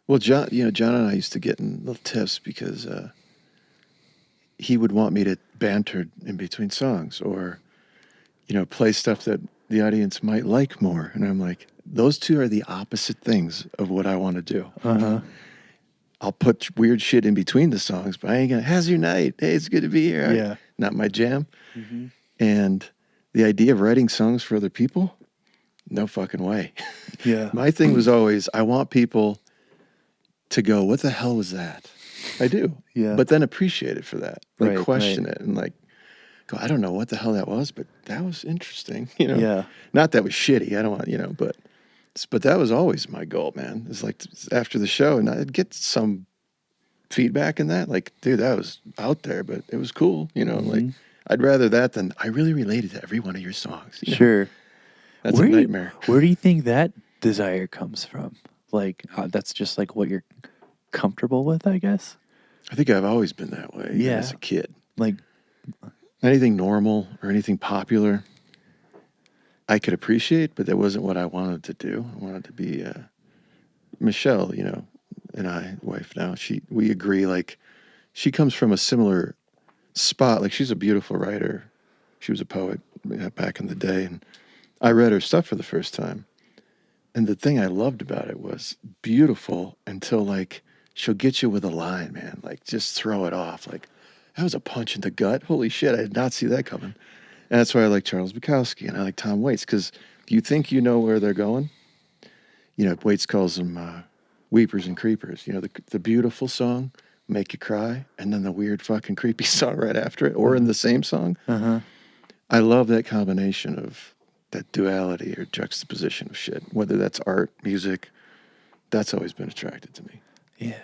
Well, John and I used to get in little tiffs because he would want me to banter in between songs, or, you know, play stuff that the audience might like more. And I'm like, those two are the opposite things of what I want to do. I'll put weird shit in between the songs, but I ain't gonna, how's your night? Hey, it's good to be here. Yeah. Not my jam. And the idea of writing songs for other people, no fucking way. Yeah. My thing was always, I want people to go, what the hell was that? I do. Yeah. But then appreciate it for that. Like question right. it and like go, I don't know what the hell that was, but that was interesting. You know? Yeah. Not that was shitty. I don't want, you know, but that was always my goal, man. It's like after the show, and I'd get some feedback in that. Like, dude, that was out there, but it was cool. You know, like I'd rather that than I really related to every one of your songs. You know? Sure. That's a nightmare. Where do you think that desire comes from? Like, that's just like what you're comfortable with, I guess? I think I've always been that way, even as a kid. Like, anything normal or anything popular, I could appreciate, but that wasn't what I wanted to do. I wanted to be Michelle, you know, and I, wife now, we agree, like, she comes from a similar spot. Like, she's a beautiful writer. She was a poet back in the day, and I read her stuff for the first time. And the thing I loved about it was beautiful until, like, she'll get you with a line, man. Like, just throw it off. Like, that was a punch in the gut. Holy shit, I did not see that coming. And that's why I like Charles Bukowski and I like Tom Waits, because you think you know where they're going. You know, Waits calls them weepers and creepers. You know, the beautiful song, make you cry, and then the weird fucking creepy song right after it, or in the same song. I love that combination of that duality or juxtaposition of shit, whether that's art, music. That's always been attracted to me. Yeah.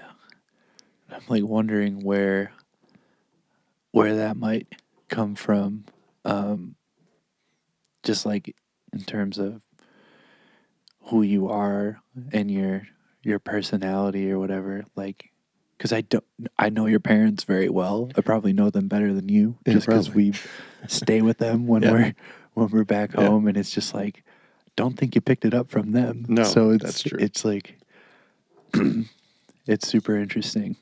I'm like wondering where that might come from. Just like in terms of who you are and your personality or whatever. Like, because I know your parents very well. I probably know them better than you, just because we stay with them when we're back home, and it's just like, don't think you picked it up from them. No, so that's true. It's like it's super interesting.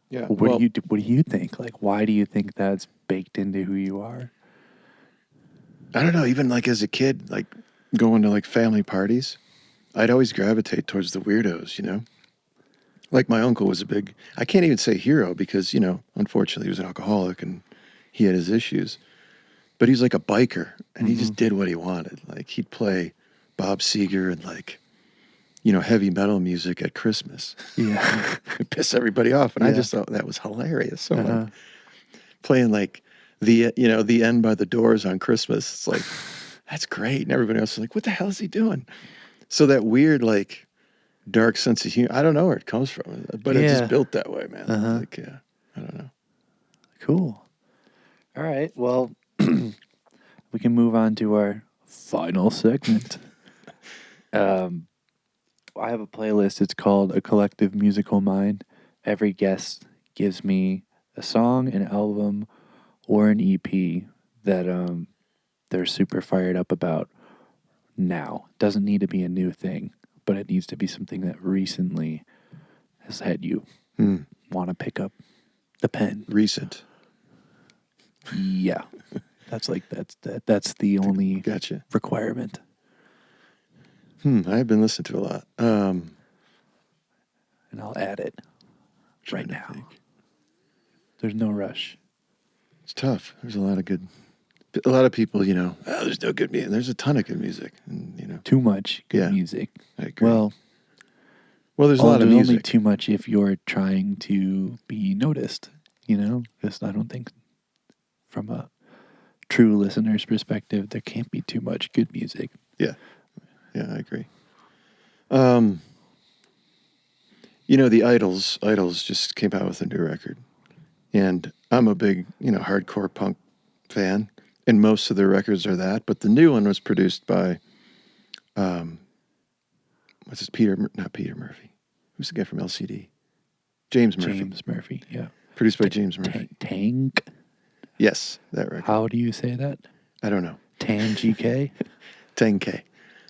Yeah. What do you think? Like, why do you think that's baked into who you are? I don't know. Even like as a kid, like going to like family parties, I'd always gravitate towards the weirdos, you know? Like my uncle was I can't even say hero because, you know, unfortunately he was an alcoholic and he had his issues. But he's like a biker and he just did what he wanted. Like he'd play Bob Seger and like, you know, heavy metal music at Christmas. Yeah. Piss everybody off. And I just thought that was hilarious. So like playing like the End by the Doors on Christmas. It's like, that's great. And everybody else is like, what the hell is he doing? So that weird, like, dark sense of humor, I don't know where it comes from, but it's just built that way, man. Like, I don't know. Cool. All right. Well, we can move on to our final segment. I have a playlist. It's called A Collective Musical Mind. Every guest gives me a song, an album, or an EP that they're super fired up about now. Doesn't need to be a new thing, but it needs to be something that recently has had you want to pick up the pen. Recent. Yeah. That's the only Gotcha. requirement. I've been listening to a lot. And I'll add it Trying right to now. think. There's no rush. It's tough. There's a lot of people, there's no good music. There's a ton of good music. And, Too much good Yeah. music. I agree. Well, there's a lot of there's music. only too much if you're trying to be noticed, Because I don't think from a true listener's perspective, there can't be too much good music. Yeah, I agree. The Idols just came out with a new record. And I'm a big, hardcore punk fan. And most of their records are that. But the new one was produced by, not Peter Murphy. Who's the guy from LCD? James Murphy. James Murphy, yeah. Produced by James Murphy. Tank? Yes, that record. How do you say that? I don't know. Tan GK? 10K.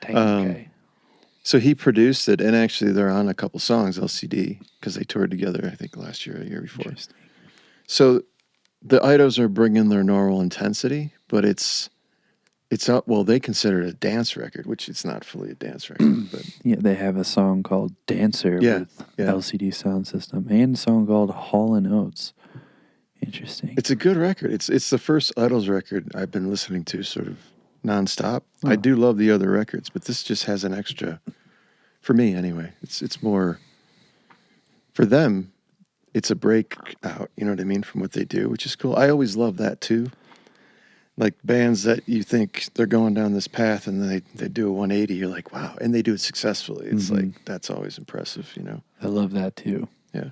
Tank. So he produced it, and actually they're on a couple songs, LCD, because they toured together, I think, last year or the year before. Interesting. So the Idols are bringing their normal intensity, but it's up. Well, they consider it a dance record, which it's not fully a dance record. But Yeah, they have a song called Dancer with LCD Sound System and a song called Hall & Oates. Interesting. it's a good record. It's the first Idols record I've been listening to sort of nonstop. Oh. I do love the other records, but this just has an extra, for me anyway. It's more, for them, it's a breakout, you know what I mean, from what they do, which is cool. I always love that too. Like bands that you think they're going down this path and then they do a 180, you're like, wow, and they do it successfully. It's like, that's always impressive, I love that too. Yeah.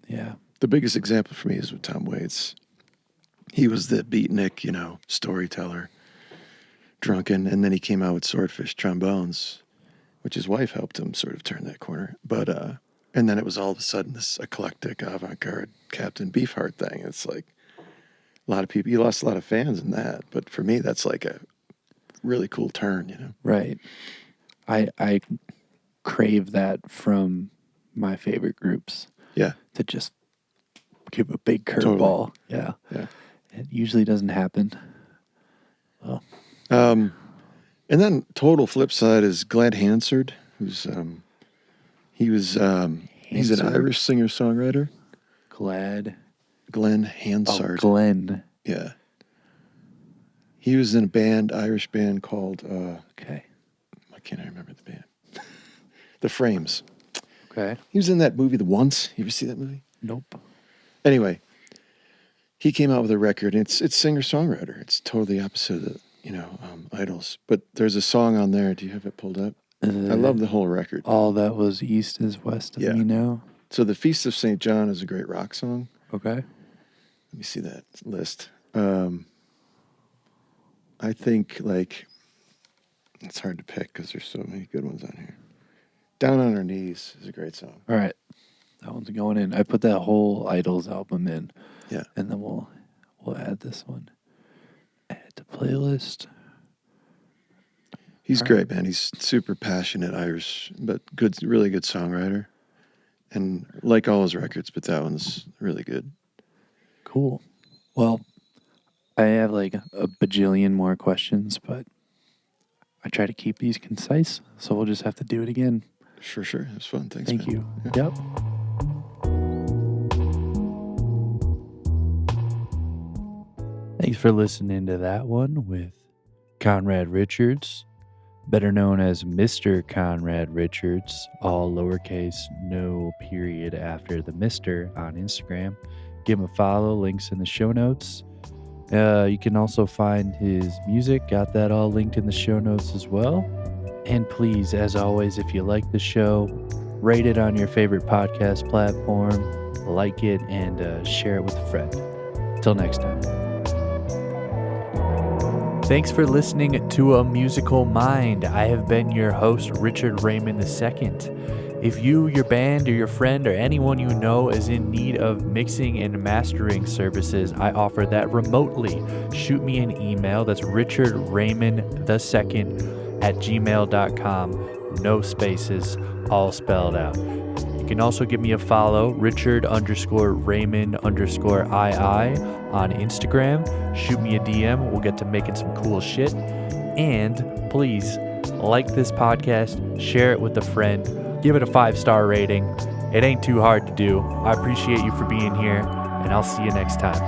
Yeah. The biggest example for me is with Tom Waits. He was the beatnik, storyteller, drunken, and then he came out with Swordfish Trombones, which his wife helped him sort of turn that corner. But and then it was all of a sudden this eclectic avant-garde Captain Beefheart thing. It's like a lot of people, you lost a lot of fans in that, but for me that's like a really cool turn, Right. I crave that from my favorite groups. Yeah. To just give a big curveball. Totally. Yeah. It usually doesn't happen. Well. And then total flip side is Glad Hansard, who's he's an Hansard? Irish singer-songwriter. Glenn Hansard. Oh, Glenn. Yeah. He was in a Irish band called Okay. why can't I remember the band? The Frames. Okay. He was in that movie The Once. You ever see that movie? Nope. Anyway, he came out with a record, and it's singer-songwriter. It's totally opposite of the, Idols. But there's a song on there. Do you have it pulled up? I love the whole record. All That Was East is West of Yeah. Me Now. So The Feast of St. John is a great rock song. Okay. Let me see that list. I think, it's hard to pick because there's so many good ones on here. Down on Our Knees is a great song. All right. That one's going in. I put that whole Idols album in. Yeah. And then we'll add this one. Add to playlist. He's All great, man. He's super passionate Irish, but really good songwriter. And like all his records, but that one's really good. Cool. Well, I have a bajillion more questions, but I try to keep these concise, so we'll just have to do it again. For sure. It was fun. Thanks, Thank man. you. Yeah. Yep. Thanks for listening to that one with Conrad Richards, better known as Mr. Conrad Richards, all lowercase, no period after the Mr. on Instagram. Give him a follow, links in the show notes. You can also find his music, got that all linked in the show notes as well. And please, as always, if you like the show, rate it on your favorite podcast platform, like it, and share it with a friend. Till next time. Thanks for listening to A Musical Mind. I have been your host, Richard Raymond II. If you, your band, or your friend, or anyone you know is in need of mixing and mastering services, I offer that remotely. Shoot me an email. That's richardraymond2@gmail.com. No spaces, all spelled out. You can also give me a follow, Richard_Raymond_II on Instagram. Shoot me a DM. We'll get to making some cool shit. And please like this podcast, share it with a friend, give it a 5-star rating. It ain't too hard to do. I appreciate you for being here, and I'll see you next time.